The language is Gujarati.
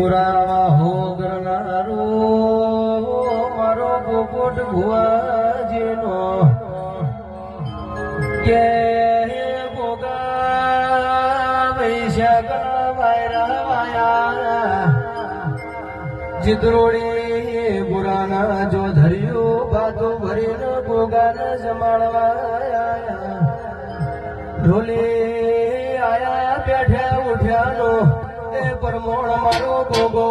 પુરાવા હો ગરનારો મારો પોપટ ભુવાજીનો કે ગોગા વૈશાખના વાયરા વાયા જીતરોડી પુરાના જો ધર્યો બાતો ભરીને ગોગાને જમાડવા ઢોલે આયા બેઠ્યા ઉઠ્યાનો એ પરમોણ મારો ગોગો